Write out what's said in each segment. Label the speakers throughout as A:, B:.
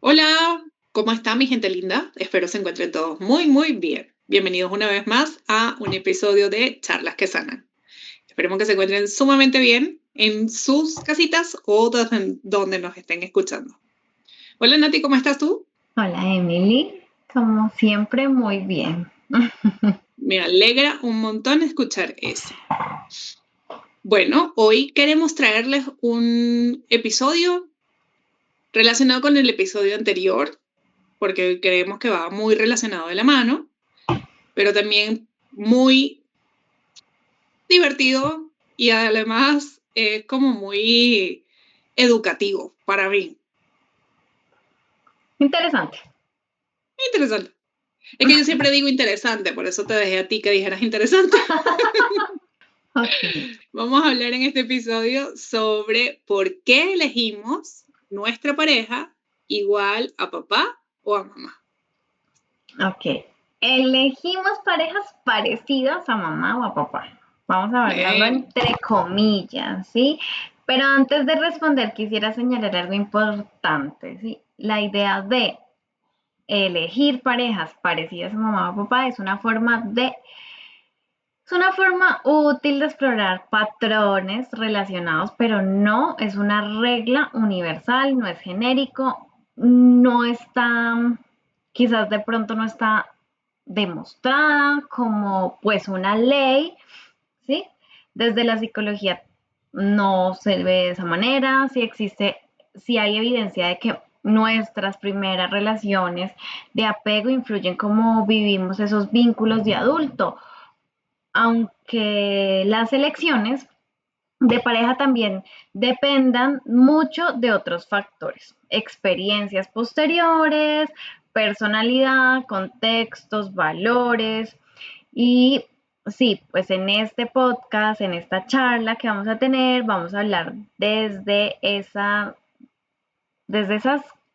A: Hola, ¿cómo está mi gente linda? Espero se encuentren todos muy, muy bien. Bienvenidos una vez más a un episodio de Charlas que Sanan. Esperemos que se encuentren sumamente bien en sus casitas o donde nos estén escuchando. Hola Nati, ¿cómo estás tú?
B: Hola Emily, como siempre muy bien.
A: Me alegra un montón escuchar eso. Bueno, hoy queremos traerles un episodio relacionado con el episodio anterior, porque creemos que va muy relacionado de la mano, pero también muy divertido y además es como muy educativo para mí.
B: Interesante.
A: Interesante. Es que yo siempre digo interesante, por eso te dejé a ti que dijeras interesante.
B: Ok,
A: Vamos a hablar en este episodio sobre por qué elegimos nuestra pareja igual a papá o a mamá.
B: ok. Elegimos parejas parecidas a mamá o a papá. Vamos a hablarlo
A: Bueno,
B: entre comillas, ¿sí? Pero antes de responder quisiera señalar algo importante, ¿sí? La idea de elegir parejas parecidas a mamá o papá es una forma útil de explorar patrones relacionados, pero no es una regla universal, no es genérico, no está, quizás de pronto no está demostrada como pues una ley, ¿sí? Desde la psicología no se ve de esa manera, si existe, si hay evidencia de que nuestras primeras relaciones de apego influyen cómo vivimos esos vínculos de adulto, aunque las elecciones de pareja también dependan mucho de otros factores, experiencias posteriores, personalidad, contextos, valores y sí, pues en este podcast, en esta charla que vamos a tener, vamos a hablar desde esas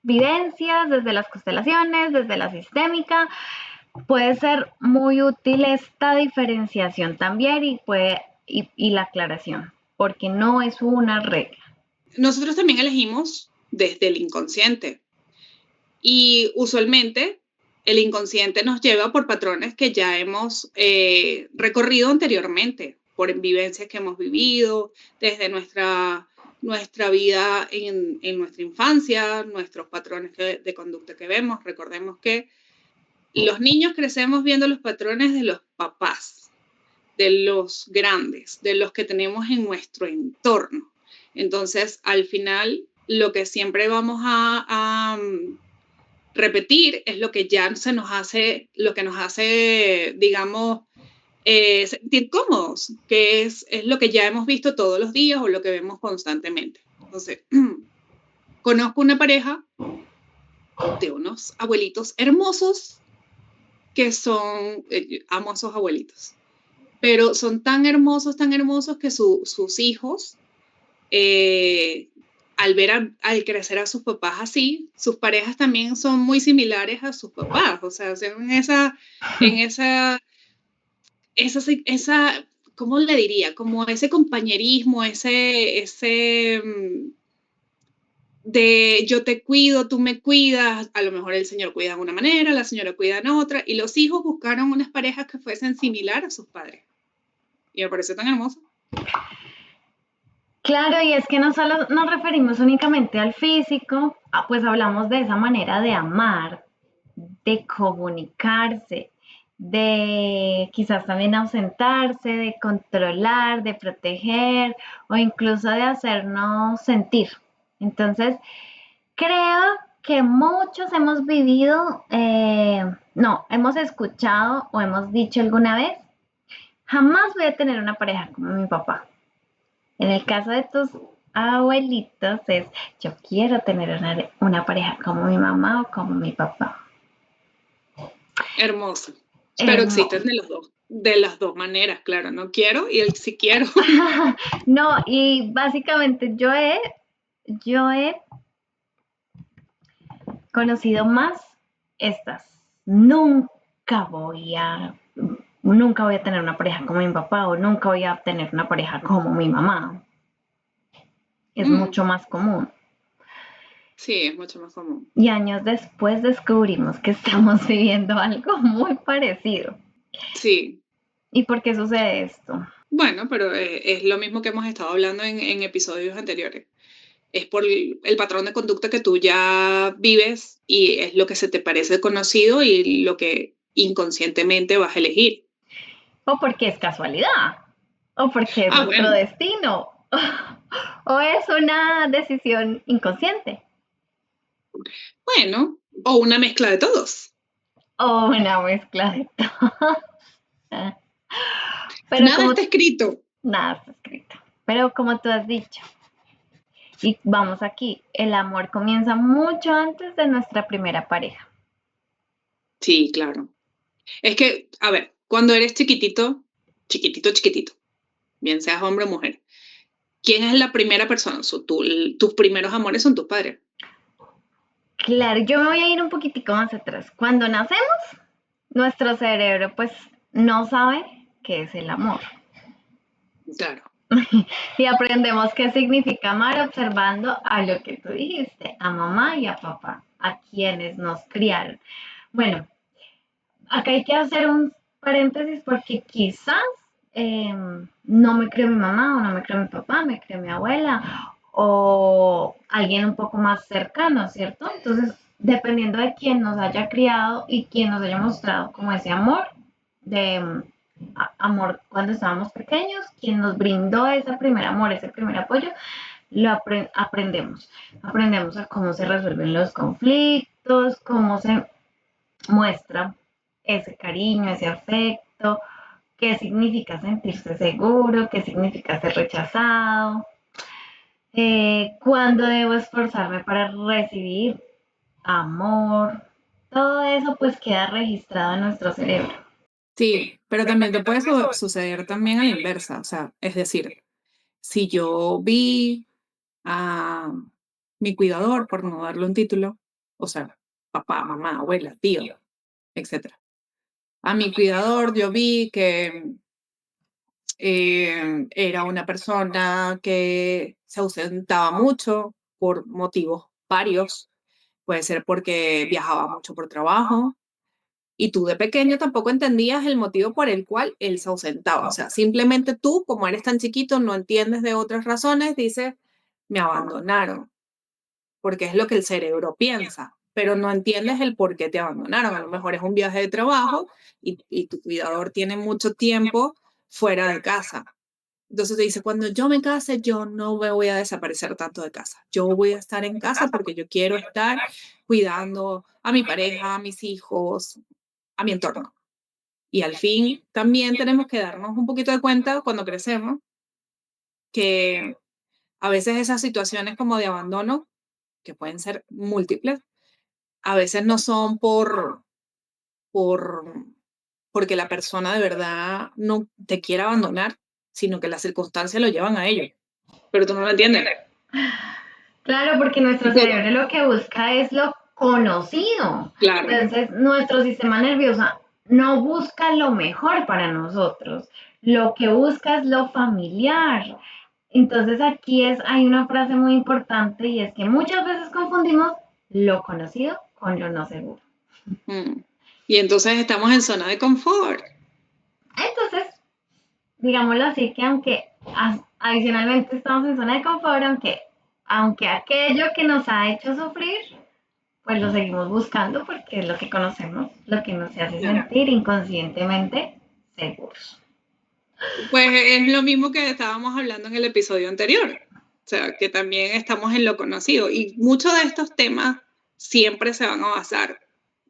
B: vivencias, desde las constelaciones, desde la sistémica. Puede ser muy útil esta diferenciación también y la aclaración, porque no es una regla.
A: nosotros también elegimos desde el inconsciente y usualmente el inconsciente nos lleva por patrones que ya hemos recorrido anteriormente, por vivencias que hemos vivido desde nuestra vida en nuestra infancia, nuestros patrones de conducta que vemos. Recordemos que los niños crecemos viendo los patrones de los papás, de los grandes, de los que tenemos en nuestro entorno. Entonces, al final, lo que siempre vamos a repetir es lo que ya se nos hace, lo que nos hace, digamos, sentir cómodos, que es lo que ya hemos visto todos los días o lo que vemos constantemente. Entonces, conozco una pareja de unos abuelitos hermosos que son, amo a esos abuelitos, pero son tan hermosos que sus hijos, eh, al ver al crecer a sus papás así, sus parejas también son muy similares a sus papás, o sea, en esa, ¿cómo le diría? Como ese compañerismo, de yo te cuido, tú me cuidas, a lo mejor el señor cuida de una manera, la señora cuida de otra, y los hijos buscaron unas parejas que fuesen similar a sus padres. Y me parece tan hermoso.
B: Claro, y es que no solo nos referimos únicamente al físico, pues hablamos de esa manera de amar, de comunicarse, de quizás también ausentarse, de controlar, de proteger o incluso de hacernos sentir. Entonces, creo que muchos hemos vivido, no, hemos escuchado o hemos dicho alguna vez, jamás voy a tener una pareja como mi papá. En el caso de tus abuelitos es, yo quiero tener una pareja como mi mamá o como mi papá.
A: Hermoso. Pero existen
B: Hermoso.
A: de las dos maneras, claro. No quiero y el sí quiero.
B: No, y básicamente yo he conocido más estas. Nunca voy a tener una pareja como mi papá o nunca voy a tener una pareja como mi mamá. Es
A: Mm,
B: mucho más común.
A: Sí, es mucho más común.
B: Y años después descubrimos que estamos viviendo algo muy parecido.
A: Sí.
B: ¿Y por qué sucede esto?
A: Bueno, pero es lo mismo que hemos estado hablando en episodios anteriores. Es por el patrón de conducta que tú ya vives y es lo que se te parece conocido y lo que inconscientemente vas a elegir.
B: O porque es casualidad, o porque es
A: Ah,
B: nuestro
A: bueno,
B: destino, o es una decisión inconsciente,
A: bueno, o una mezcla de todos.
B: o una mezcla de todo. Pero
A: Nada
B: como
A: está escrito.
B: nada está escrito. Pero como tú has dicho, y vamos aquí, el amor comienza mucho antes de nuestra primera pareja.
A: Sí, claro. Es que, a ver, cuando eres chiquitito, chiquitito, chiquitito, bien seas hombre o mujer, ¿quién es la primera persona? Tus primeros amores son tus padres.
B: Claro, yo me voy a ir un poquitico más atrás. Cuando nacemos, nuestro cerebro pues no sabe qué es el amor.
A: Claro.
B: Y aprendemos qué significa amar observando a lo que tú dijiste, a mamá y a papá, a quienes nos criaron. Bueno, acá hay que hacer un paréntesis porque quizás no me cree mi mamá o no me cree mi papá, me cree mi abuela o alguien un poco más cercano, ¿cierto? Entonces, dependiendo de quién nos haya criado y quién nos haya mostrado como ese amor, de amor cuando estábamos pequeños, quien nos brindó ese primer amor, ese primer apoyo, lo aprendemos. Aprendemos a cómo se resuelven los conflictos, cómo se muestra ese cariño, ese afecto, qué significa sentirse seguro, qué significa ser rechazado, cuándo debo esforzarme para recibir amor. Todo eso pues queda registrado en nuestro cerebro.
A: Sí, pero también te puede suceder también a la inversa. O sea, es decir, si yo vi a mi cuidador, por no darle un título, o sea, papá, mamá, abuela, tío, etcétera. A mi cuidador yo vi que era una persona que se ausentaba mucho por motivos varios. Puede ser porque viajaba mucho por trabajo y tú de pequeño tampoco entendías el motivo por el cual él se ausentaba. O sea, simplemente tú, como eres tan chiquito, no entiendes de otras razones, dices, me abandonaron, porque es lo que el cerebro piensa, pero no entiendes el por qué te abandonaron. A lo mejor es un viaje de trabajo y tu cuidador tiene mucho tiempo fuera de casa. Entonces te dice, cuando yo me case, yo no me voy a desaparecer tanto de casa. Yo voy a estar en casa porque yo quiero estar cuidando a mi pareja, a mis hijos, a mi entorno. Y al fin también tenemos que darnos un poquito de cuenta cuando crecemos que a veces esas situaciones como de abandono, que pueden ser múltiples, a veces no son por, porque la persona de verdad no te quiere abandonar, sino que las circunstancias lo llevan a ello. Pero tú no lo entiendes.
B: Claro, porque nuestro cerebro lo que busca es lo conocido.
A: Claro,
B: Entonces, nuestro sistema nervioso no busca lo mejor para nosotros. Lo que busca es lo familiar. Entonces, hay una frase muy importante y es que muchas veces confundimos lo conocido con lo no seguro.
A: mm. Y entonces estamos en zona de confort.
B: Entonces, digámoslo así, que aunque adicionalmente estamos en zona de confort, aunque aquello que nos ha hecho sufrir, pues lo seguimos buscando porque es lo que conocemos, lo que nos hace
A: Claro.
B: sentir inconscientemente seguros.
A: Pues es lo mismo que estábamos hablando en el episodio anterior. O sea, que también estamos en lo conocido. Y muchos de estos temas siempre se van a basar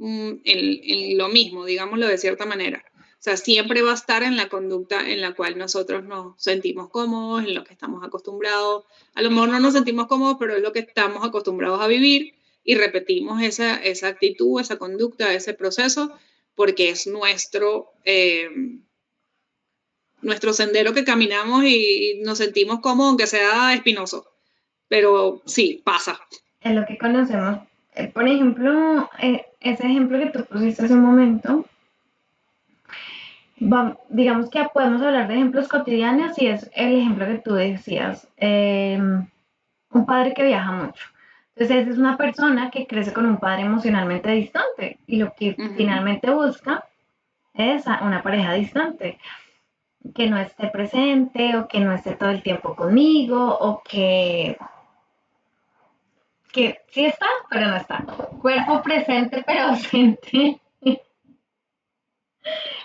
A: en lo mismo, digámoslo de cierta manera. O sea, siempre va a estar en la conducta en la cual nosotros nos sentimos cómodos, en lo que estamos acostumbrados. A lo mejor no nos sentimos cómodos, pero es lo que estamos acostumbrados a vivir y repetimos esa actitud, esa conducta, ese proceso, porque es nuestro sendero que caminamos y nos sentimos cómodos, aunque sea espinoso. Pero sí, pasa.
B: Es lo que conocemos. Por ejemplo, ese ejemplo que tú pusiste hace un momento, digamos que podemos hablar de ejemplos cotidianos y es el ejemplo que tú decías. Un padre que viaja mucho. Entonces, esa es una persona que crece con un padre emocionalmente distante y lo que
A: Ujú.
B: finalmente busca es una pareja distante, que no esté presente o que no esté todo el tiempo conmigo o que sí está, pero no está. Cuerpo presente, pero ausente.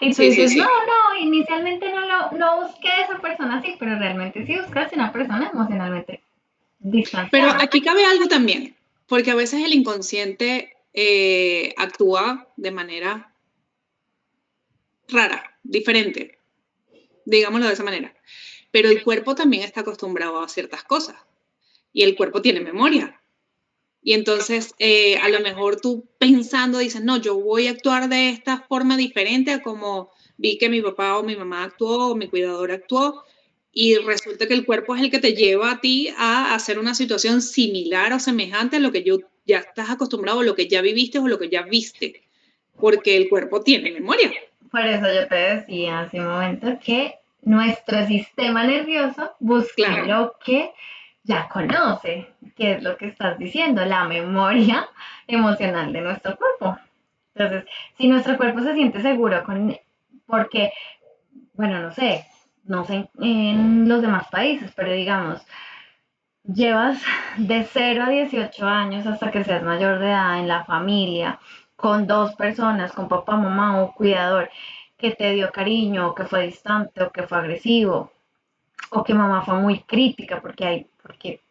B: Y tú
A: Sí, sí,
B: dices, no,
A: sí.
B: no, inicialmente no busqué a esa persona así, pero realmente sí buscaste una persona emocionalmente
A: Pero
B: distanciada.
A: aquí cabe algo también, porque a veces el inconsciente actúa de manera rara, diferente, digámoslo de esa manera. Pero el cuerpo también está acostumbrado a ciertas cosas y el cuerpo tiene memoria. Y entonces, a lo mejor tú pensando dices, no, yo voy a actuar de esta forma diferente a como vi que mi papá o mi mamá actuó o mi cuidador actuó. Y resulta que el cuerpo es el que te lleva a ti a hacer una situación similar o semejante a lo que yo ya estás acostumbrado, o lo que ya viviste o lo que ya viste, porque el cuerpo tiene memoria.
B: Por eso yo te decía hace un momento que nuestro sistema nervioso busca
A: Claro,
B: lo que ya conoce, que es lo que estás diciendo, la memoria emocional de nuestro cuerpo. Entonces, si nuestro cuerpo se siente seguro porque, bueno, no sé en los demás países, pero digamos, llevas de 0 a 18 años hasta que seas mayor de edad en la familia, con dos personas, con papá, mamá o cuidador, que te dio cariño, o que fue distante, o que fue agresivo, o que mamá fue muy crítica, porque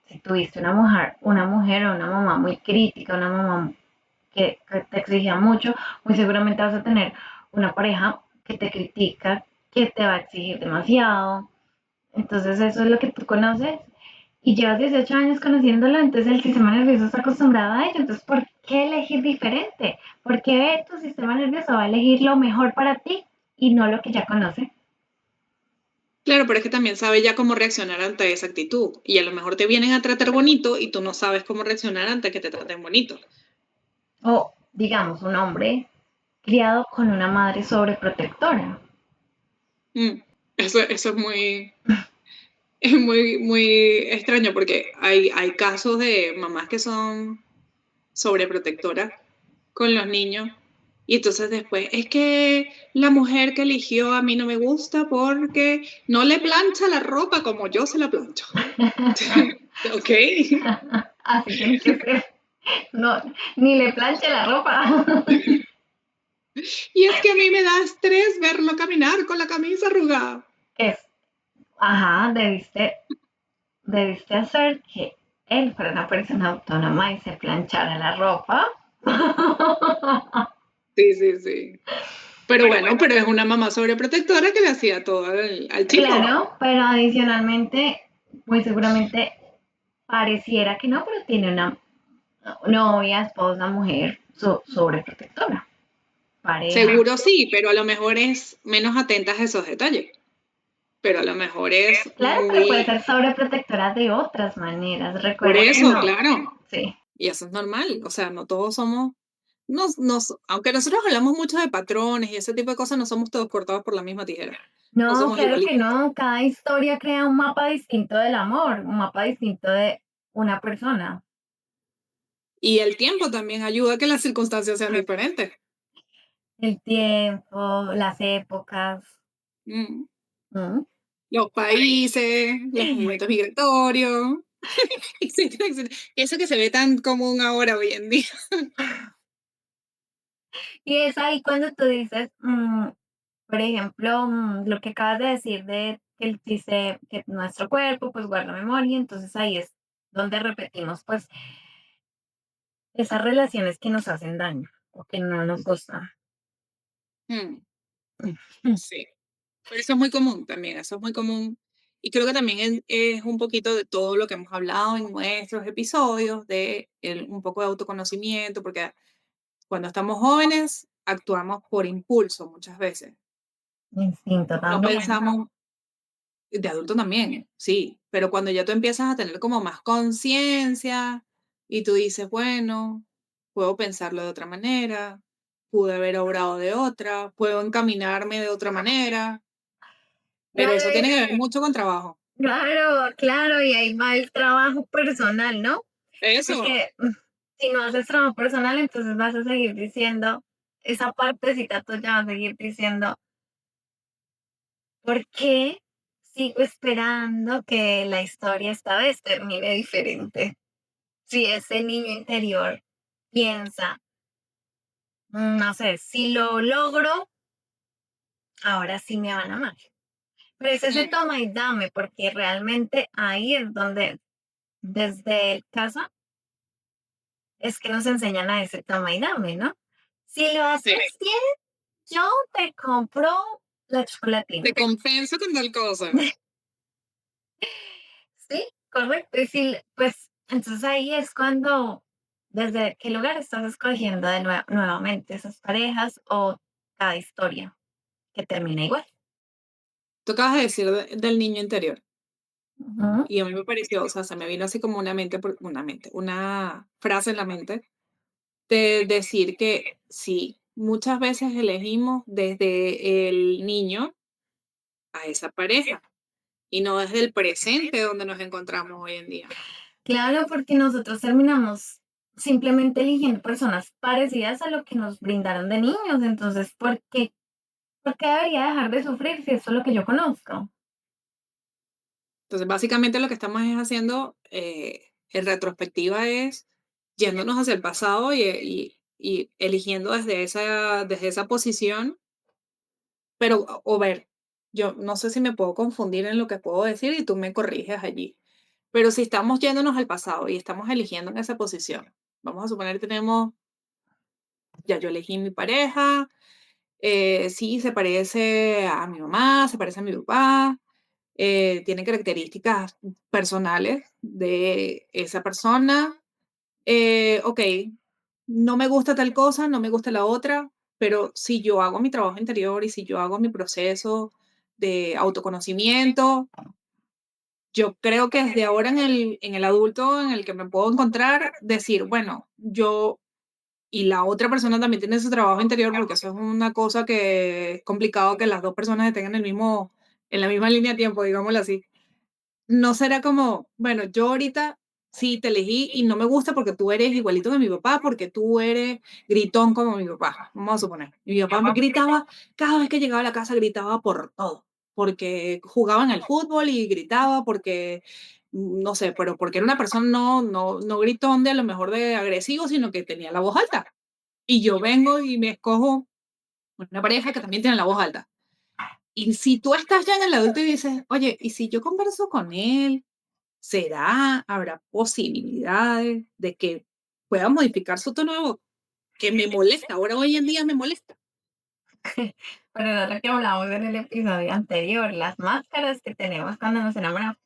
B: si tuviste una mujer o una mamá muy crítica, una mamá que te exigía mucho, muy seguramente vas a tener una pareja que te critica, que te va a exigir demasiado. Entonces eso es lo que tú conoces y llevas 18 años conociéndolo, entonces el sistema nervioso está acostumbrado a ello. Entonces, ¿por qué elegir diferente? Porque tu sistema nervioso va a elegir lo mejor para ti y no lo que ya conoce.
A: claro, pero es que también sabe ya cómo reaccionar ante esa actitud. Y a lo mejor te vienen a tratar bonito y tú no sabes cómo reaccionar ante que te traten bonito.
B: O, digamos, un hombre criado con una madre sobreprotectora.
A: Mm, eso es muy extraño porque hay casos de mamás que son sobreprotectoras con los niños y entonces después es que la mujer que eligió a mí no me gusta porque no le plancha la ropa como yo se la plancho. Ok.
B: Así tiene que ser. No, ni le planche la ropa.
A: Y es que a mí me da estrés verlo caminar con la camisa arrugada.
B: Es, ajá, debiste hacer que él fuera una persona autónoma y se planchara la ropa.
A: Sí, sí, sí. Pero bueno, pero es una mamá sobreprotectora que le hacía todo al chico.
B: Claro, pero adicionalmente, muy seguramente pareciera que no, pero tiene una novia, esposa, mujer sobreprotectora. Pareja.
A: Seguro sí, pero a lo mejor es menos atenta a esos detalles. Pero a lo mejor es
B: Claro, pero puede
A: muy...
B: ser sobreprotectora de otras maneras.
A: Por
B: Recuerda que
A: eso,
B: no.
A: claro.
B: Sí.
A: Y eso es normal. O sea, no todos somos... aunque nosotros hablamos mucho de patrones y ese tipo de cosas, no somos todos cortados por la misma tijera. No
B: No,
A: somos
B: claro que
A: igualitos.
B: no. Cada historia crea un mapa distinto del amor, un mapa distinto de una persona.
A: Y el tiempo también ayuda a que las circunstancias sean diferentes.
B: El tiempo, las épocas.
A: Mm.
B: ¿Mm?
A: Los países, los movimientos migratorios, etcétera, etcétera. Eso que se ve tan común ahora hoy en día.
B: Y es ahí cuando tú dices, por ejemplo, lo que acabas de decir de que dice que nuestro cuerpo pues guarda memoria, entonces ahí es donde repetimos pues esas relaciones que nos hacen daño o que no nos gustan.
A: Mm,
B: Mm.
A: sí. Pero eso es muy común también, eso es muy común. Y creo que también es un poquito de todo lo que hemos hablado en nuestros episodios, un poco de autoconocimiento, porque cuando estamos jóvenes actuamos por impulso muchas veces.
B: Instinto
A: No
B: también.
A: pensamos, de adulto también, sí, pero cuando ya tú empiezas a tener como más conciencia y tú dices, bueno, puedo pensarlo de otra manera, pude haber obrado de otra, puedo encaminarme de otra manera, pero eso tiene
B: Claro,
A: que ver mucho con trabajo.
B: claro, claro, y ahí va el trabajo personal, ¿no?
A: Eso.
B: Porque si no haces trabajo personal, entonces vas a seguir diciendo, esa partecita tuya va a seguir diciendo, ¿por qué sigo esperando que la historia esta vez termine diferente? Si ese niño interior piensa, no sé, si lo logro, ahora sí me van a amar. Pero es ese toma y dame, porque realmente ahí es donde, desde casa, es que nos enseñan a ese toma y dame, ¿no? Si lo
A: Sí.
B: haces bien, yo te compro la
A: Te
B: chocolatina.
A: compenso con tal cosa.
B: Sí, correcto. Y si, pues, entonces ahí es cuando, desde qué lugar estás escogiendo nuevamente esas parejas o cada historia que termina igual.
A: Tú acabas de decir del niño interior.
B: Ujú.
A: Y a mí me pareció, o sea, se me vino así como una frase en la mente de decir que sí, muchas veces elegimos desde el niño a esa pareja y no desde el presente donde nos encontramos hoy en día.
B: Claro, porque nosotros terminamos simplemente eligiendo personas parecidas a lo que nos brindaron de niños. Entonces, por qué debería dejar de sufrir si eso es lo que yo conozco?
A: Entonces, básicamente lo que estamos es haciendo en retrospectiva es yéndonos hacia el pasado y eligiendo desde esa posición, pero o ver, yo no sé si me puedo confundir en lo que puedo decir y tú me corriges allí. Pero si estamos yéndonos al pasado y estamos eligiendo en esa posición, vamos a suponer que ya yo elegí mi pareja, sí, se parece a mi mamá, se parece a mi papá, tiene características personales de esa persona. Ok, no me gusta tal cosa, no me gusta la otra, pero si yo hago mi trabajo interior y si yo hago mi proceso de autoconocimiento, yo creo que desde ahora en el adulto en el que me puedo encontrar, decir, bueno, yo y la otra persona también tiene su trabajo interior, porque eso es una cosa que es complicado que las dos personas estén en la misma línea de tiempo, digámoslo así. No será como, bueno, yo ahorita sí te elegí y no me gusta porque tú eres igualito que mi papá, porque tú eres gritón como mi papá, vamos a suponer. Y mi papá me gritaba, cada vez que llegaba a la casa gritaba por todo, porque jugaban al fútbol y gritaba, porque, no sé, pero porque era una persona no gritón de a lo mejor de agresivo, sino que tenía la voz alta. Y yo vengo y me escojo una pareja que también tiene la voz alta. Y si tú estás ya en el adulto y dices, oye, ¿y si yo converso con él? ¿Será? ¿Habrá posibilidades de que pueda modificar su tono de voz? Que me molesta, ahora hoy en día me molesta.
B: Pero era lo que hablábamos en el episodio anterior, las máscaras que tenemos cuando nos enamoramos.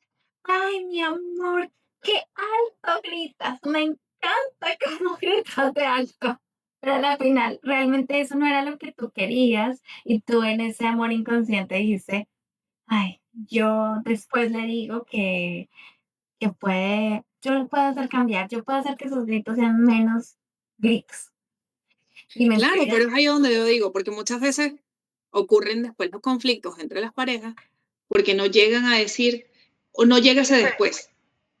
B: Ay, mi amor, qué alto gritas. Me encanta cómo gritas de alto. Pero al final, realmente eso no era lo que tú querías y tú en ese amor inconsciente dijiste, ay, yo después le digo que yo lo puedo hacer cambiar, yo puedo hacer que sus gritos sean menos gritos. Y
A: Claro,
B: mentira.
A: pero es ahí donde yo digo, porque muchas veces ocurren después los conflictos entre las parejas porque no llegan a decir, o no llega ese después,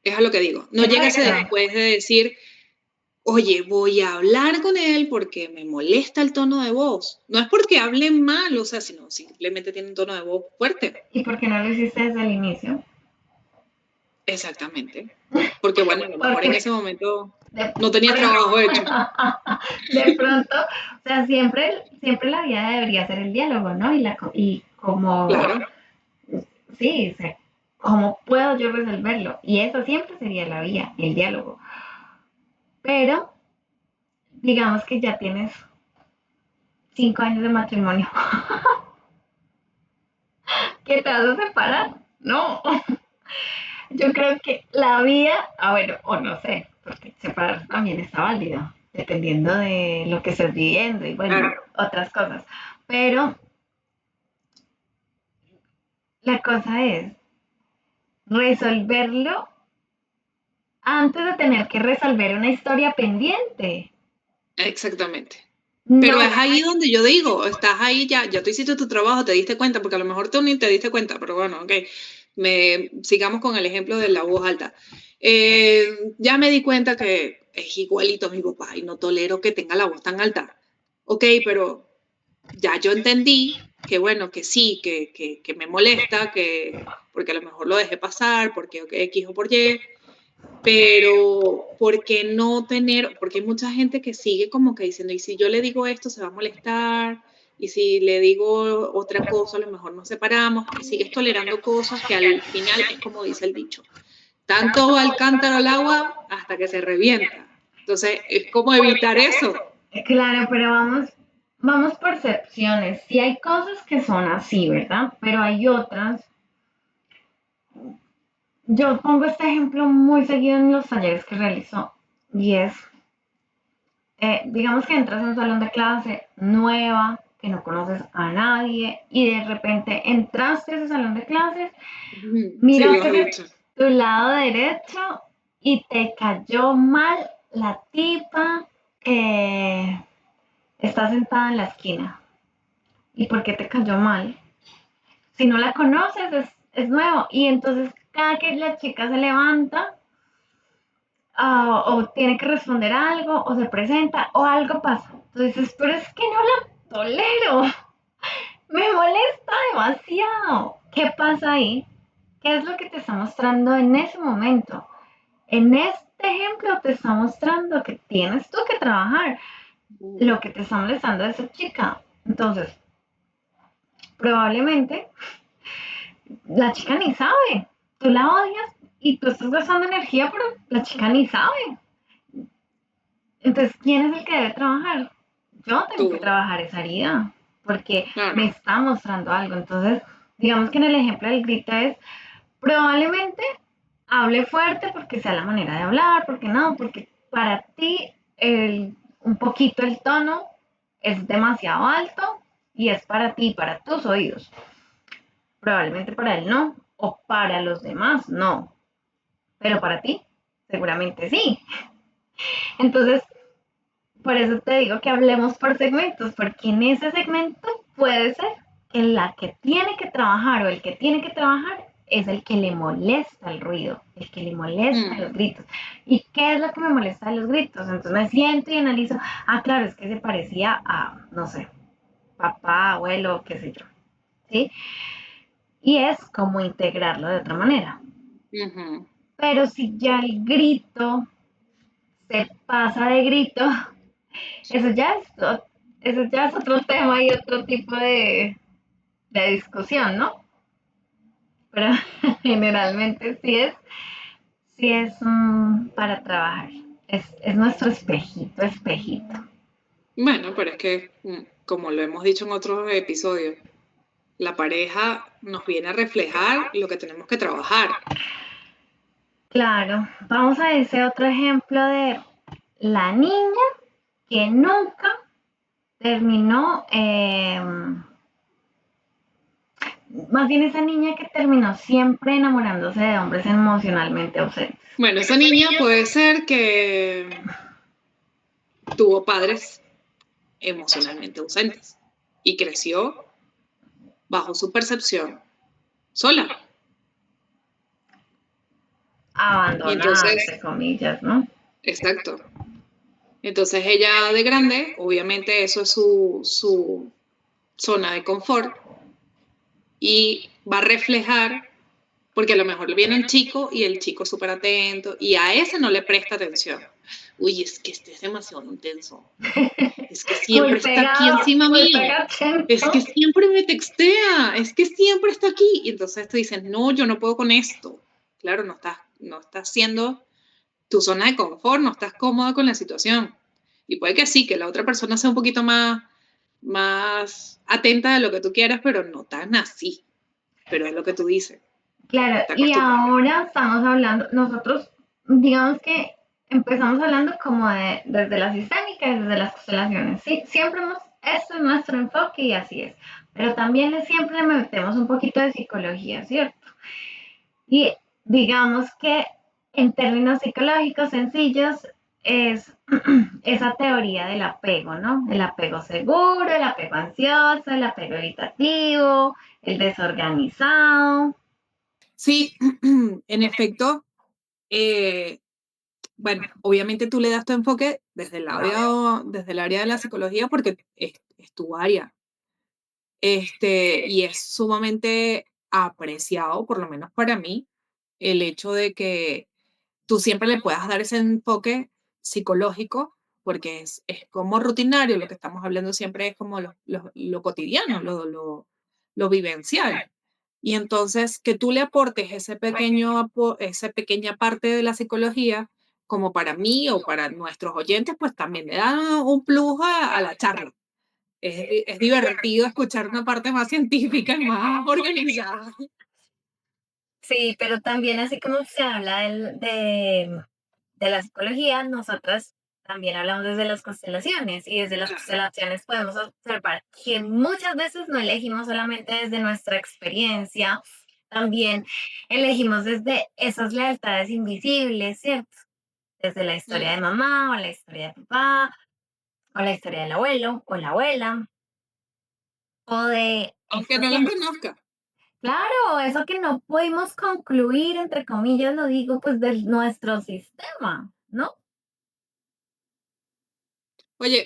A: es a lo que digo, no llega ese
B: Exacto.
A: después de decir, oye, voy a hablar con él porque me molesta el tono de voz. No es porque hablen mal, o sea, sino simplemente tiene un tono de voz fuerte.
B: ¿Y por qué no lo hiciste desde el inicio?
A: Exactamente. Porque bueno, a lo mejor en
B: Porque
A: ese momento
B: de,
A: no tenías trabajo hecho.
B: de pronto, o sea, siempre la vida debería ser el diálogo, ¿no? Y como,
A: Claro.
B: sí, ¿cómo puedo yo resolverlo? Y eso siempre sería la vía, el diálogo. Pero digamos que ya tienes 5 años de matrimonio. ¿Qué te vas a separar? No. Yo creo que la vía, bueno, o no sé, porque separar también está válido, dependiendo de lo que estés viviendo y bueno,
A: Claro.
B: otras cosas. Pero la cosa es resolverlo antes de tener que resolver una historia pendiente.
A: Exactamente. Pero
B: No,
A: es ahí donde yo digo, estás ahí ya tú hiciste tu trabajo, te diste cuenta, porque a lo mejor tú ni te diste cuenta, pero bueno, ok. Sigamos con el ejemplo de la voz alta. Ya me di cuenta que es igualito a mi papá y no tolero que tenga la voz tan alta. Ok, pero ya yo entendí que bueno, que sí, que me molesta, porque a lo mejor lo dejé pasar, porque X o por Y, pero ¿por qué no tener? Porque hay mucha gente que sigue como que diciendo, y si yo le digo esto, se va a molestar, y si le digo otra cosa, a lo mejor nos separamos, y sigues tolerando cosas que al final es como dice el dicho, tanto va el cántaro al agua hasta que se revienta. Entonces, es como evitar eso.
B: Claro, pero vamos por percepciones. Sí hay cosas que son así, ¿verdad? Pero hay otras. Yo pongo este ejemplo muy seguido en los talleres que realizo y es, digamos que entras a un salón de clase nueva, que no conoces a nadie y de repente entraste a ese salón de clases,
A: Sí, lo
B: miraste
A: has
B: hacia
A: dicho.
B: tu lado derecho y te cayó mal la tipa que está sentada en la esquina. ¿Y por qué te cayó mal? Si no la conoces, es nuevo. Y entonces cada que la chica se levanta, o tiene que responder algo, o se presenta, o algo pasa. Entonces dices, pero es que no la tolero, me molesta demasiado. ¿Qué pasa ahí? ¿Qué es lo que te está mostrando en ese momento? En este ejemplo te está mostrando que tienes tú que trabajar lo que te está molestando de esa chica. Entonces, probablemente la chica ni sabe. Tú la odias y tú estás gastando energía, pero la chica ni sabe. Entonces, ¿quién es el que debe trabajar? Yo tengo que
A: Tú,
B: trabajar esa herida porque me
A: claro.
B: está mostrando algo. Entonces, digamos que en el ejemplo del grito es, probablemente hable fuerte porque sea la manera de hablar, porque no, porque para ti un poquito el tono es demasiado alto y es para ti, para tus oídos. Probablemente para él no, o para los demás no, pero para ti seguramente sí. Entonces, por eso te digo que hablemos por segmentos, porque en ese segmento puede ser que la que tiene que trabajar o el que tiene que trabajar es el que le molesta el ruido, el que le molesta los
A: Mm,
B: gritos. ¿Y qué es lo que me molesta de los gritos? Entonces me siento y analizo, claro, es que se parecía a, no sé, papá, abuelo, qué sé yo, ¿sí? Y es como integrarlo de otra manera.
A: ujú.
B: Pero si ya el grito se pasa de grito, eso ya es, eso ya es otro tema y otro tipo de discusión, ¿no? Pero generalmente sí es para trabajar. Es nuestro espejito, espejito.
A: Bueno, pero es que, como lo hemos dicho en otros episodios, la pareja nos viene a reflejar lo que tenemos que trabajar.
B: Claro, vamos a ese otro ejemplo de la niña que nunca terminó, más bien esa niña que terminó siempre enamorándose de hombres emocionalmente ausentes.
A: Bueno, esa niña puede ser que tuvo padres emocionalmente ausentes y creció bajo su percepción sola. Y
B: Abandonada, entre
A: entonces,
B: comillas, ¿no?
A: exacto. Entonces ella de grande, obviamente eso es su zona de confort y va a reflejar, porque a lo mejor viene un chico y el chico es súper atento y a ese no le presta atención. Uy, es que este es demasiado intenso. Es que
B: Muy
A: siempre está aquí
B: pegado,
A: encima
B: muy
A: mío. Es
B: pegachento.
A: que siempre me textea. Es que siempre está aquí. Y entonces tú dices, no, yo no puedo con esto. Claro, no estás siendo tu zona de confort, no estás cómoda con la situación. Y puede que sí, que la otra persona sea un poquito más atenta de lo que tú quieras, pero no tan así. Pero es lo que tú dices,
B: Claro,
A: está
B: y
A: acostumbrada.
B: ahora estamos hablando, nosotros, digamos que empezamos hablando como desde la sistémica y desde las constelaciones. Sí, siempre hemos, esto es nuestro enfoque y así es. Pero también siempre le metemos un poquito de psicología, ¿cierto? Y digamos que en términos psicológicos sencillos es esa teoría del apego, ¿no? El apego seguro, el apego ansioso, el apego evitativo, el desorganizado.
A: Sí, en efecto, eh, bueno, obviamente tú le das tu enfoque desde el área de la psicología porque es tu área, y es sumamente apreciado, por lo menos para mí, el hecho de que tú siempre le puedas dar ese enfoque psicológico, porque es como rutinario, lo que estamos hablando siempre es como lo cotidiano, lo vivencial. Y entonces que tú le aportes esa pequeña parte de la psicología, como para mí o para nuestros oyentes, pues también le da un plus a la charla. Es divertido escuchar una parte más científica y más organizada.
B: Sí, pero también así como se habla de la psicología, nosotros también hablamos desde las constelaciones y desde las constelaciones podemos observar que muchas veces no elegimos solamente desde nuestra experiencia, también elegimos desde esas lealtades invisibles, ¿cierto? Desde la historia de
A: Mm,
B: mamá o la historia de papá o la historia del abuelo o la abuela o de
A: aunque
B: eso
A: no
B: que,
A: la conozca.
B: claro, eso que no pudimos concluir, entre comillas, lo digo, pues de nuestro sistema, ¿no?
A: Oye,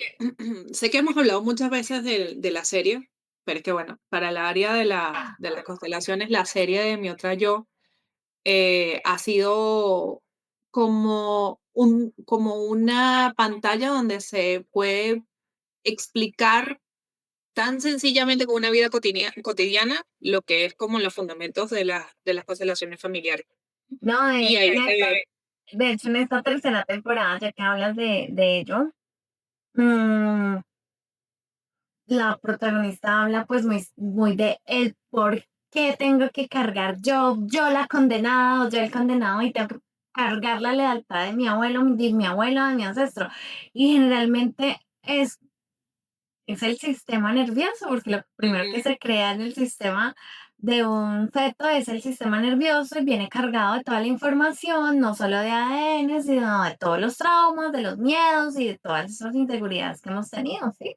A: sé que hemos hablado muchas veces de la serie, pero es que bueno, para el área de las constelaciones, la serie de Mi Otra Yo ha sido como una pantalla donde se puede explicar tan sencillamente con una vida cotidiana lo que es como los fundamentos de las constelaciones familiares.
B: No,
A: Y ahí
B: de hecho, en esta tercera temporada, ya que hablas de ello, mm, la protagonista habla pues muy de el por qué tengo que cargar yo la condenada o yo el condenado y tengo que cargar la lealtad de mi abuelo, de mi ancestro. Y generalmente es el sistema nervioso, porque lo primero que
A: Ujú.
B: se crea en el sistema de un feto es el sistema nervioso y viene cargado de toda la información, no solo de ADN, sino de todos los traumas, de los miedos y de todas esas inseguridades que hemos tenido, ¿sí?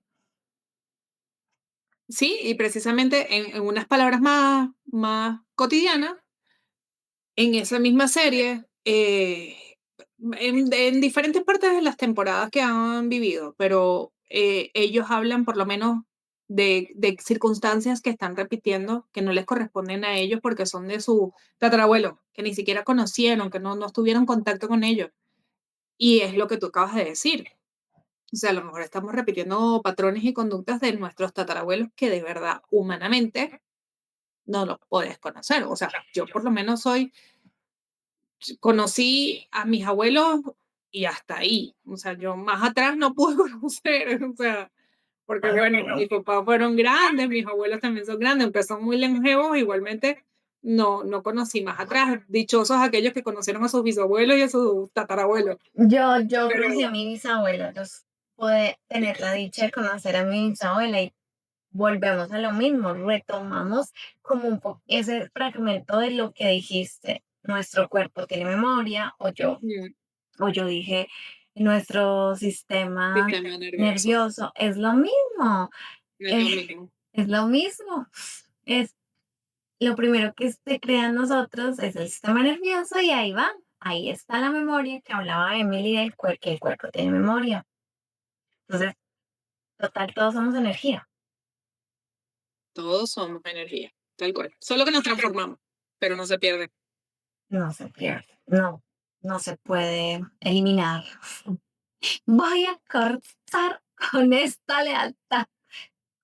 A: Sí, y precisamente en unas palabras más cotidianas, en esa misma serie, en diferentes partes de las temporadas que han vivido, pero ellos hablan por lo menos de circunstancias que están repitiendo, que no les corresponden a ellos porque son de su tatarabuelo, que ni siquiera conocieron, que no estuvieron en contacto con ellos. Y es lo que tú acabas de decir. O sea, a lo mejor estamos repitiendo patrones y conductas de nuestros tatarabuelos que de verdad, humanamente, no los puedes conocer. O sea, yo por lo menos conocí a mis abuelos y hasta ahí. O sea, yo más atrás no pude conocer, o sea, porque bueno, mis papás fueron grandes, mis abuelos también son grandes, aunque son muy longevos, igualmente no conocí más atrás. Dichosos aquellos que conocieron a sus bisabuelos y a sus tatarabuelos.
B: Yo
A: Pero
B: conocí a mi bisabuela, yo pude tener la dicha de conocer a mi bisabuela y volvemos a lo mismo, retomamos como un poco ese fragmento de lo que dijiste, nuestro cuerpo tiene memoria,
A: mm,
B: o yo dije, nuestro sistema
A: sistema nervioso,
B: nervioso es lo mismo,
A: es
B: eh,
A: lo mismo.
B: es lo mismo, es lo primero que se crea en nosotros es el sistema nervioso y ahí va, ahí está la memoria que hablaba Emily que el cuerpo tiene memoria. Entonces, total, todos somos energía.
A: Todos somos energía, tal cual. Solo que nos transformamos, pero no se pierde.
B: No se pierde, no, no se puede eliminar. Voy a cortar con esta lealtad.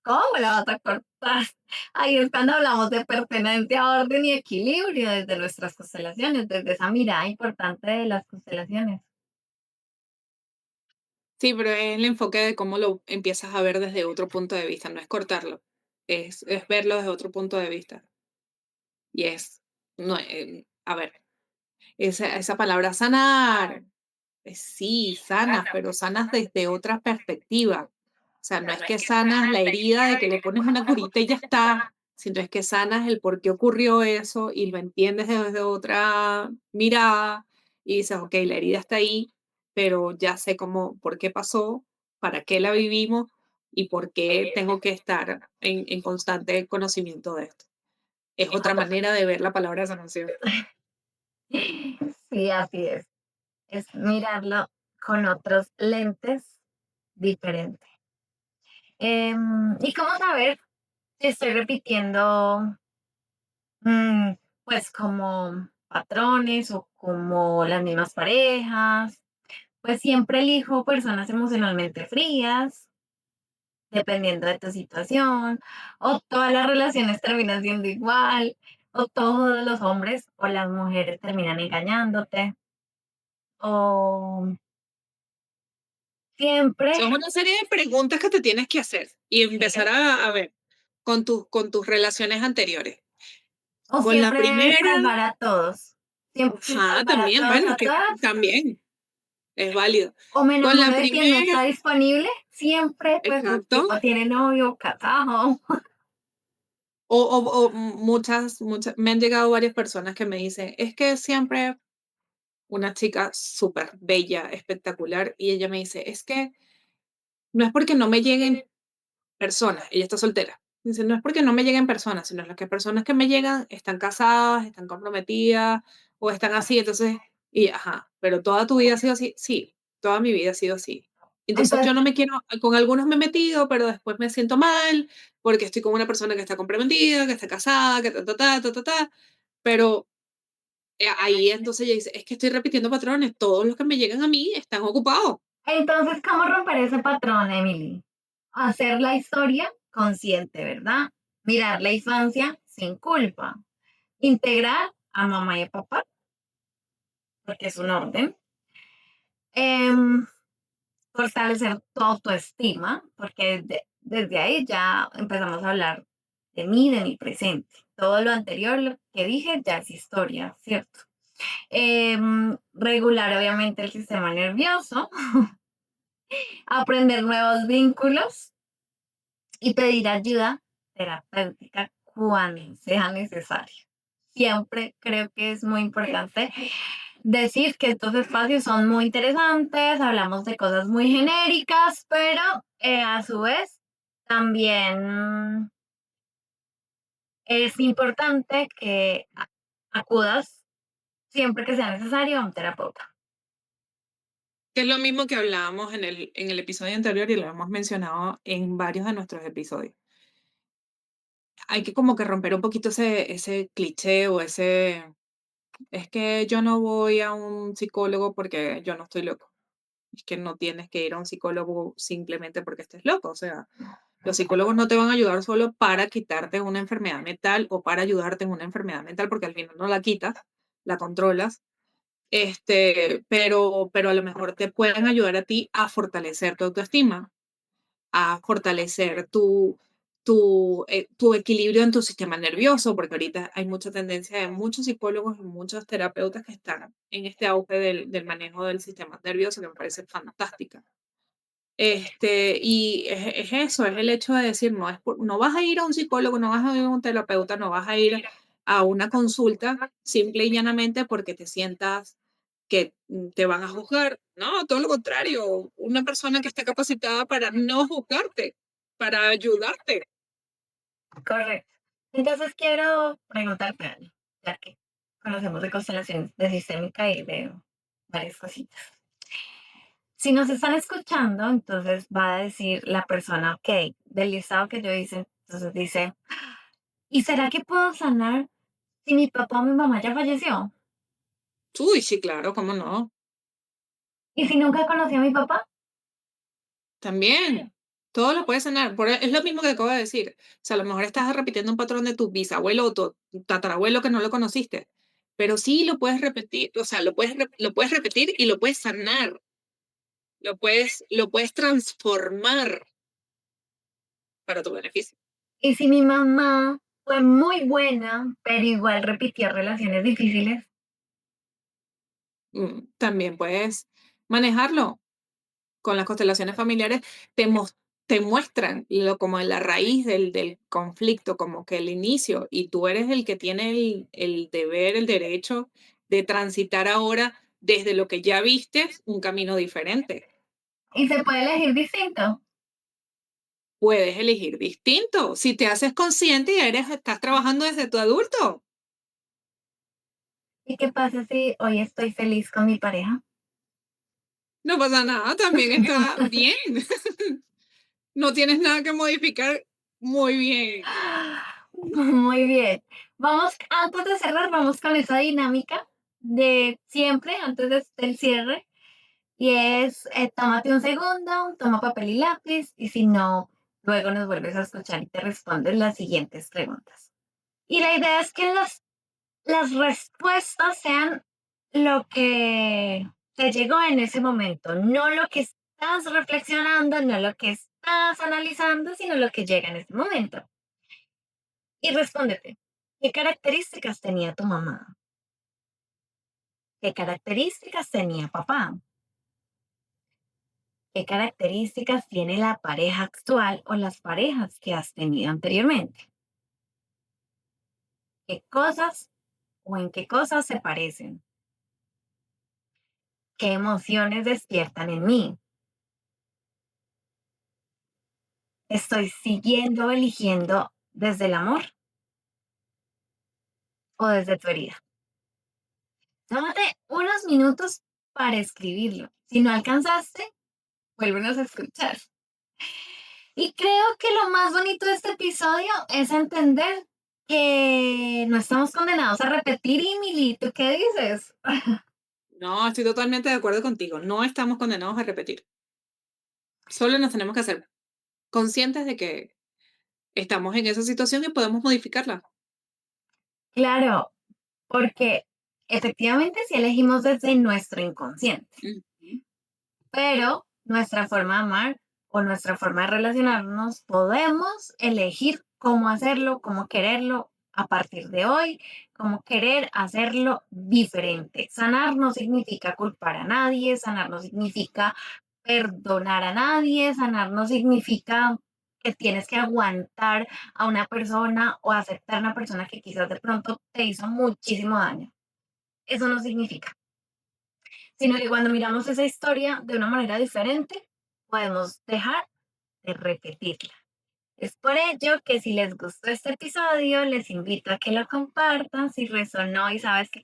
B: ¿Cómo la vas a cortar? Ahí es cuando hablamos de pertenencia, orden y equilibrio desde nuestras constelaciones, desde esa mirada importante de las constelaciones.
A: Sí, pero es el enfoque de cómo lo empiezas a ver desde otro punto de vista, no es cortarlo, es verlo desde otro punto de vista. Y no, a ver, esa palabra sanar, sí, sanas, pero sanas desde otra perspectiva. O sea, no es que sanas la herida de que le pones una curita y ya está, sino es que sanas el por qué ocurrió eso y lo entiendes desde otra mirada y dices, ok, la herida está ahí, pero ya sé cómo, por qué pasó, para qué la vivimos y por qué tengo que estar en constante conocimiento de esto. Es otra manera de ver la palabra sanación.
B: Sí, así es. Es mirarlo con otros lentes diferentes. ¿Y cómo saber si estoy repitiendo, mm, pues como patrones o como las mismas parejas? Pues siempre elijo personas emocionalmente frías, dependiendo de tu situación, o todas las relaciones terminan siendo igual, o todos los hombres o las mujeres terminan engañándote, o siempre,
A: Son una serie de preguntas que te tienes que hacer y empezar
B: sí,
A: a ver con tus relaciones anteriores.
B: o
A: Con la
B: siempre debes
A: primera,
B: salvar a todos, siempre salvar a
A: también,
B: todos,
A: bueno,
B: a
A: que
B: todas,
A: también es válido.
B: o me
A: Con la
B: enamoro de quien no
A: primera,
B: está disponible, siempre pues el
A: exacto.
B: tipo tiene novio, casado.
A: O muchas, me han llegado varias personas que me dicen, es que siempre una chica súper bella, espectacular, y ella me dice, es que no es porque no me lleguen personas, ella está soltera. Dice, no es porque no me lleguen personas, sino las que personas que me llegan están casadas, están comprometidas o están así, entonces, y ajá, pero toda tu vida ha sido así, sí, toda mi vida ha sido así. Entonces yo
B: Entonces,
A: no me quiero, con algunos me he metido, pero después me siento mal porque estoy con una persona que está comprometida, que está casada, que ta, pero ahí entonces ella dice, es que estoy repitiendo patrones, todos los que me llegan a mí están ocupados.
B: entonces, ¿cómo romper ese patrón, Emily? Hacer la historia consciente, ¿verdad? Mirar la infancia sin culpa. Integrar a mamá y a papá, porque es un orden. Em, Fortalecer tu autoestima, porque desde ahí ya empezamos a hablar de mi presente. Todo lo anterior, lo que dije, ya es historia, ¿cierto? Regular, obviamente, el sistema nervioso, aprender nuevos vínculos y pedir ayuda terapéutica cuando sea necesario. Siempre creo que es muy importante decir que estos espacios son muy interesantes, hablamos de cosas muy genéricas, pero a su vez también es importante que acudas siempre que sea necesario a un terapeuta.
A: Que es lo mismo que hablábamos en el episodio anterior y lo hemos mencionado en varios de nuestros episodios. Hay que como que romper un poquito ese cliché o ese, es que yo no voy a un psicólogo porque yo no estoy loco. Es que no tienes que ir a un psicólogo simplemente porque estés loco. O sea, los psicólogos no te van a ayudar solo para quitarte una enfermedad mental o para ayudarte en una enfermedad mental, porque al final no la quitas, la controlas. Pero a lo mejor te pueden ayudar a ti a fortalecer tu autoestima, a fortalecer tu equilibrio en tu sistema nervioso, porque ahorita hay mucha tendencia de muchos psicólogos y muchos terapeutas que están en este auge del manejo del sistema nervioso, que me parece fantástica. Y es eso, es el hecho de decir, no vas a ir a un psicólogo, no vas a ir a un terapeuta, no vas a ir a una consulta simple y llanamente porque te sientas que te van a juzgar. No, todo lo contrario, una persona que está capacitada para no juzgarte, para ayudarte.
B: Correcto. Entonces quiero preguntarte, Ani, ya que conocemos de constelaciones de sistémica y de varias cositas. Si nos están escuchando, entonces va a decir la persona, ok, del listado que yo hice, entonces dice, ¿y será que puedo sanar si mi papá o mi mamá ya falleció?
A: Uy, sí, claro, cómo no.
B: ¿Y si nunca conocí a mi papá?
A: También, todo lo puedes sanar. Es lo mismo que acabo de decir. O sea, a lo mejor estás repitiendo un patrón de tu bisabuelo o tu tatarabuelo que no lo conociste, pero sí lo puedes repetir, o sea, lo puedes repetir y lo puedes sanar, lo puedes transformar para tu beneficio.
B: ¿Y si mi mamá fue muy buena, pero igual repitió relaciones difíciles?
A: También puedes manejarlo. Con las constelaciones familiares te, mos- te muestran como la raíz del conflicto, como que el inicio, y tú eres el que tiene el deber, el derecho de transitar ahora desde lo que ya viste un camino diferente.
B: ¿Y se puede elegir distinto?
A: puedes elegir distinto. Si te haces consciente y estás trabajando desde tu adulto,
B: ¿Y qué pasa si hoy estoy feliz con mi pareja?
A: no pasa nada, también está bien. No tienes nada que modificar. Muy bien.
B: Muy bien. Vamos, antes de cerrar, vamos con esa dinámica de siempre, del cierre, y es, tómate un segundo, toma papel y lápiz, y si no, luego nos vuelves a escuchar y te respondes las siguientes preguntas. Y la idea es que las respuestas sean lo que te llegó en ese momento, no lo que estás reflexionando, no lo que estás analizando, sino lo que llega en ese momento. Y respóndete, ¿qué características tenía tu mamá? ¿Qué características tenía papá? ¿Qué características tiene la pareja actual o las parejas que has tenido anteriormente? ¿Qué cosas o en qué cosas se parecen? ¿Qué emociones despiertan en mí? ¿Estoy siguiendo o eligiendo desde el amor o desde tu herida? Tómate unos minutos para escribirlo. Si no alcanzaste, vuélvenos a escuchar. Y creo que lo más bonito de este episodio es entender que no estamos condenados a repetir, Emily. ¿Tú qué dices?
A: No, estoy totalmente de acuerdo contigo. No estamos condenados a repetir. Solo nos tenemos que hacer conscientes de que estamos en esa situación y podemos modificarla.
B: Claro, porque efectivamente sí elegimos desde nuestro inconsciente,
A: Ujú.
B: pero nuestra forma de amar o nuestra forma de relacionarnos podemos elegir cómo hacerlo, cómo quererlo a partir de hoy, cómo querer hacerlo diferente. Sanar no significa culpar a nadie, sanar no significa perdonar a nadie, sanar no significa que tienes que aguantar a una persona o aceptar a una persona que quizás de pronto te hizo muchísimo daño. Eso no significa, sino que cuando miramos esa historia de una manera diferente, podemos dejar de repetirla. Es por ello que si les gustó este episodio, les invito a que lo compartan si resonó y sabes que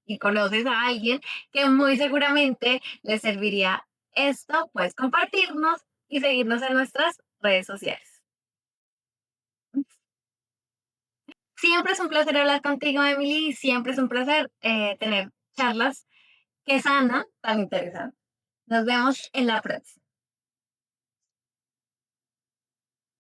B: y conoces a alguien que muy seguramente les serviría esto, puedes compartirnos y seguirnos en nuestras redes sociales. Siempre es un placer hablar contigo, Emily, y siempre es un placer tener charlas que sanan tan interesantes. Nos vemos en la próxima.